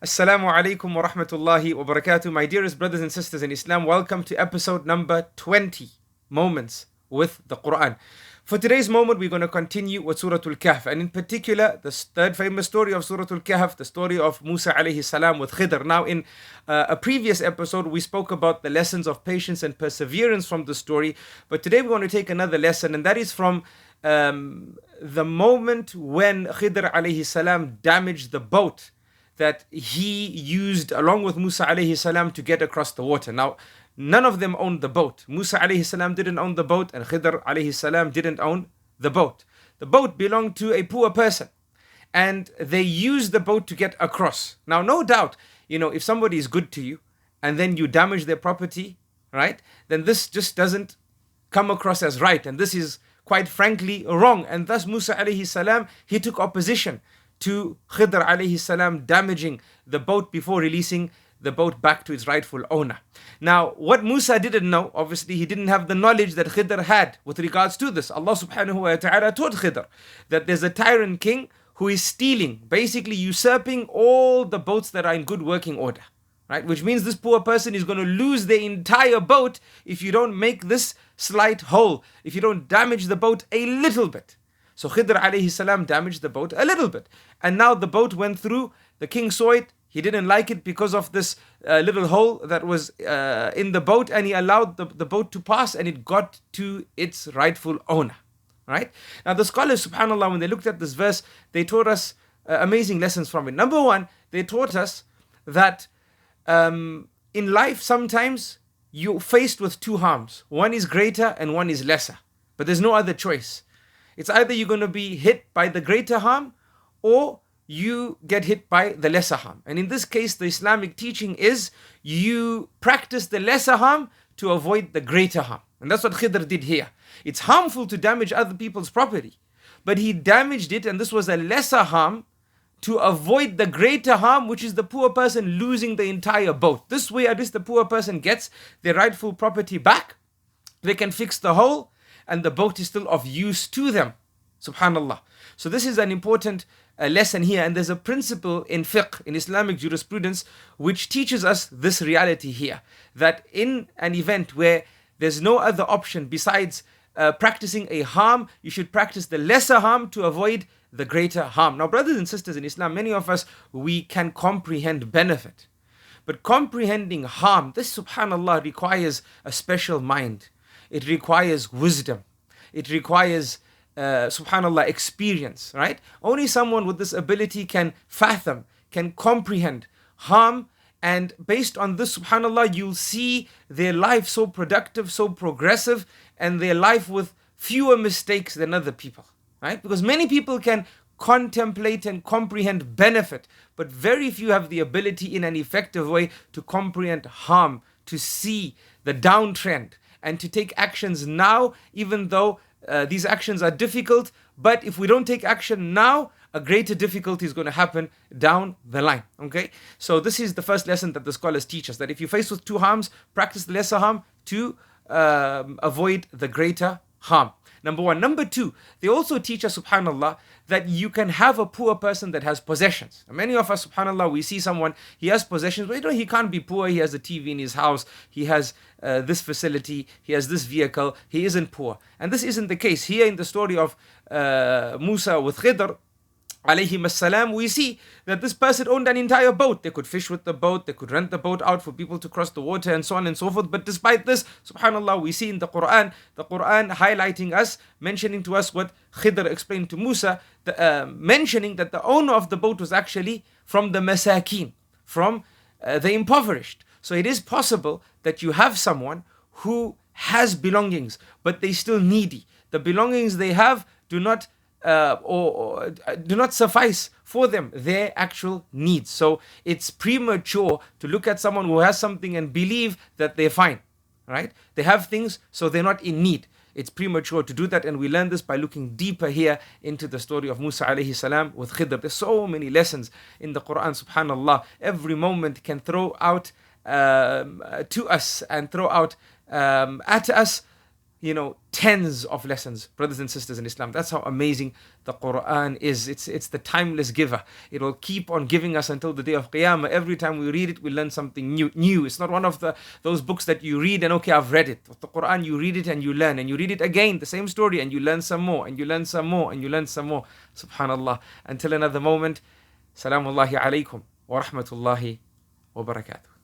Assalamu alaikum wa rahmatullahi wa barakatuh. My dearest brothers and sisters in Islam, welcome to episode number 20, Moments with the Qur'an. For today's moment, we're going to continue with Surah Al-Kahf, and in particular, the third famous story of Surah Al-Kahf, the story of Musa alayhi salam with Khidr. Now, in a previous episode, we spoke about the lessons of patience and perseverance from the story, but today we're going to take another lesson, and that is from the moment when Khidr alayhi salam damaged the boat that he used along with Musa alayhi salam to get across the water. Now, none of them owned the boat. Musa alayhi salam didn't own the boat, and Khidr alayhi salam didn't own the boat. The boat belonged to a poor person, and they used the boat to get across. Now, no doubt, if somebody is good to you and then you damage their property, right, then this just doesn't come across as right, and this is quite frankly wrong. And thus Musa alayhi salam, he took opposition to Khidr alayhi salam damaging the boat before releasing the boat back to its rightful owner. Now, what Musa didn't know, obviously he didn't have the knowledge that Khidr had with regards to this. Allah subhanahu wa ta'ala taught Khidr that there's a tyrant king who is stealing, basically usurping all the boats that are in good working order. Right? Which means this poor person is going to lose their entire boat if you don't make this slight hole, if you don't damage the boat a little bit. So Khidr alayhi salam damaged the boat a little bit. And now the boat went through, the king saw it, he didn't like it because of this little hole that was in the boat, and he allowed the boat to pass, and it got to its rightful owner. Right? Now the scholars, subhanAllah, when they looked at this verse, they taught us amazing lessons from it. Number one, they taught us that in life sometimes you're faced with two harms. One is greater and one is lesser. But there's no other choice. It's either you're going to be hit by the greater harm or you get hit by the lesser harm. And in this case, the Islamic teaching is you practice the lesser harm to avoid the greater harm. And that's what Khidr did here. It's harmful to damage other people's property, but he damaged it, and this was a lesser harm to avoid the greater harm, which is the poor person losing the entire boat. This way, at least the poor person gets their rightful property back. They can fix the hole, and the boat is still of use to them. Subhanallah. So this is an important lesson here, and there's a principle in fiqh, in Islamic jurisprudence, which teaches us this reality here, that in an event where there's no other option besides practicing a harm, you should practice the lesser harm to avoid the greater harm. Now, brothers and sisters in Islam, many of us, we can comprehend benefit, but comprehending harm, this subhanallah requires a special mind. It requires wisdom. It requires, subhanallah, experience, right? Only someone with this ability can fathom, can comprehend harm. And based on this, subhanallah, you'll see their life so productive, so progressive, and their life with fewer mistakes than other people, right? Because many people can contemplate and comprehend benefit, but very few have the ability in an effective way to comprehend harm, to see the downtrend, and to take actions now, even though these actions are difficult. But if we don't take action now, a greater difficulty is going to happen down the line. Okay? So this is the first lesson that the scholars teach us, that if you're faced with two harms, practice the lesser harm to avoid the greater harm. Number one. Number two, they also teach us, subhanallah, that you can have a poor person that has possessions. And many of us, subhanallah, we see someone, he has possessions, but he can't be poor. He has a TV in his house, he has this facility, he has this vehicle, he isn't poor. And this isn't the case. Here in the story of Musa with Khidr alayhim as-salam, we see that this person owned an entire boat. They could fish with the boat, they could rent the boat out for people to cross the water, and so on and so forth. But despite this, subhanallah, we see in the Qur'an highlighting us, mentioning to us what Khidr explained to Musa, mentioning that the owner of the boat was actually from the masakin, from the impoverished. So it is possible that you have someone who has belongings, but they still needy. The belongings they have do not do not suffice for them, their actual needs. So it's premature to look at someone who has something and believe that they're fine, right? They have things, so they're not in need. It's premature to do that, and we learn this by looking deeper here into the story of Musa alayhi salam with Khidr. There's so many lessons in the Qur'an, subhanallah. Every moment can throw out to us and throw out at us tens of lessons, brothers and sisters in Islam. That's how amazing the Qur'an is. It's the timeless giver. It will keep on giving us until the day of Qiyamah. Every time we read it, we learn something new. It's not one of those books that you read and okay, I've read it. With the Qur'an, you read it and you learn, and you read it again, the same story, and you learn some more, and you learn some more, and you learn some more. Subhanallah. Until another moment. Salamullahi alaykum wa rahmatullahi wa barakatuh.